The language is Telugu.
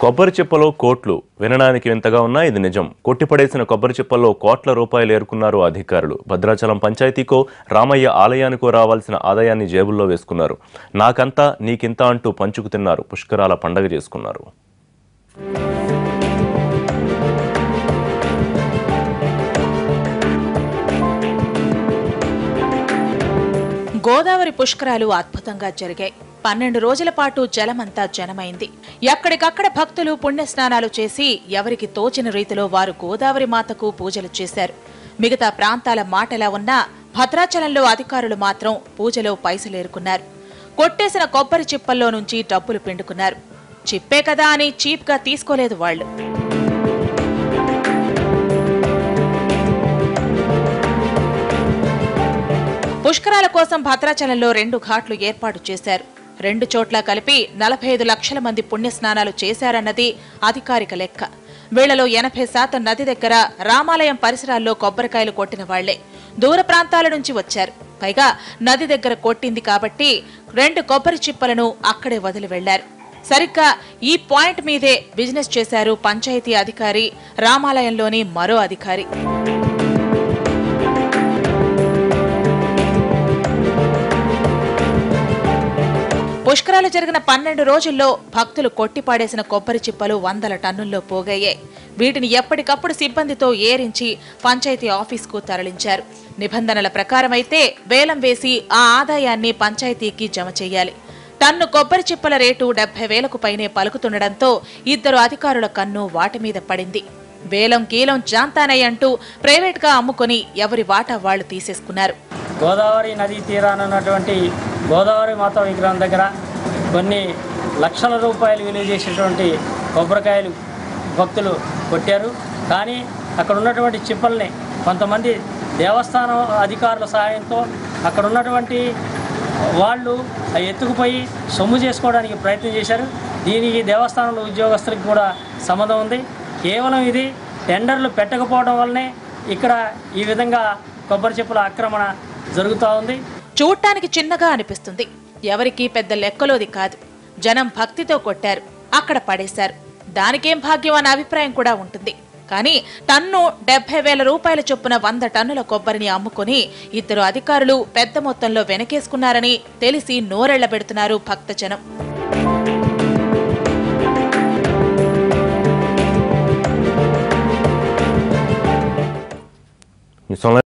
కొబ్బరి చిప్పలో కోట్లు వినడానికి వింతగా ఉన్నా ఇది నిజం. కొట్టిపడేసిన కొబ్బరి చిప్పల్లో కోట్ల రూపాయలు ఏరుకున్నారు అధికారులు. భద్రాచలం పంచాయతీకో రామయ్య ఆలయానికో రావాల్సిన ఆదాయాన్ని జేబుల్లో వేసుకున్నారు. నాకంతా నీకింత అంటూ పంచుకు తిన్నారు. పుష్కరాల పండగ చేసుకున్నారు. గోదావరి పుష్కరాలు అద్భుతంగా జరిగాయి. 12 రోజుల పాటు జలమంతా జనమైంది. ఎక్కడికక్కడ భక్తులు పుణ్యస్నానాలు చేసి ఎవరికి తోచిన రీతిలో వారు గోదావరి మాతకు పూజలు చేశారు. మిగతా ప్రాంతాల మాటలా ఉన్నా భద్రాచలంలో అధికారులు మాత్రం పూజలో పైసలేరుకున్నారు. కొట్టేసిన కొబ్బరి చిప్పల్లో నుంచి డబ్బులు పిండుకున్నారు. చిప్పే కదా అని చీప్గా తీసుకోలేదు వాళ్లు. పుష్కరాల కోసం భద్రాచలంలో 2 ఘాట్లు ఏర్పాటు చేశారు. 2 చోట్ల కలిపి 45 లక్షల మంది పుణ్యస్నానాలు చేశారన్నది అధికారిక లెక్క. వీళ్లలో 80% నది దగ్గర రామాలయం పరిసరాల్లో కొబ్బరికాయలు కొట్టిన వాళ్లే. దూర ప్రాంతాల నుంచి వచ్చారు. పైగా నది దగ్గర కొట్టింది కాబట్టి 2 కొబ్బరి చిప్పలను అక్కడే వదిలి వెళ్లారు. సరిగ్గా ఈ పాయింట్ మీదే బిజినెస్ చేశారు పంచాయతీ అధికారి, రామాలయంలోని మరో అధికారి. పుష్కరాలు జరిగిన 12 రోజుల్లో భక్తులు కొట్టిపాడేసిన కొబ్బరి చిప్పలు 100 టన్నుల్లో పోగయ్యాయి. వీటిని ఎప్పటికప్పుడు సిబ్బందితో ఏరించి పంచాయతీ ఆఫీస్కు తరలించారు. నిబంధనల ప్రకారమైతే వేలం వేసి ఆ ఆదాయాన్ని పంచాయతీకి జమ చేయాలి. టన్ను కొబ్బరి చిప్పల రేటు 70,000కు పైనే పలుకుతుండటంతో 2 అధికారుల కన్ను వాటి మీద పడింది. వేలం కీలం జాంతానై అంటూ ప్రైవేట్గా అమ్ముకొని ఎవరి వాటా వాళ్లు తీసేసుకున్నారు. గోదావరి నదీ తీరానున్నటువంటి గోదావరి మాత విగ్రహం దగ్గర కొన్ని లక్షల రూపాయలు విలువ చేసేటువంటి కొబ్బరికాయలు భక్తులు కొట్టారు. కానీ అక్కడ ఉన్నటువంటి చిప్పల్ని కొంతమంది దేవస్థానం అధికారుల సహాయంతో అక్కడ ఉన్నటువంటి వాళ్ళు ఎత్తుకుపోయి సొమ్ము చేసుకోవడానికి ప్రయత్నం చేశారు. దీనికి దేవస్థానంలో ఉద్యోగస్తులకు కూడా సంబంధం ఉంది. కేవలం ఇది టెండర్లు పెట్టకపోవడం వల్లనే ఇక్కడ ఈ విధంగా కొబ్బరి చిప్పల ఆక్రమణ జరుగుతూ ఉంది. చూడటానికి చిన్నగా అనిపిస్తుంది. ఎవరికి పెద్ద లెక్కలోది కాదు. జనం భక్తితో కొట్టారు, అక్కడ పడేశారు. దానికేం భాగ్యం అనే అభిప్రాయం కూడా ఉంటుంది. కానీ టన్ను 70,000 రూపాయల చొప్పున 100 టన్నుల కొబ్బరిని అమ్ముకుని 2 అధికారులు పెద్ద మొత్తంలో వెనకేసుకున్నారని తెలిసి నోరెళ్లబెడుతున్నారు భక్తజనం.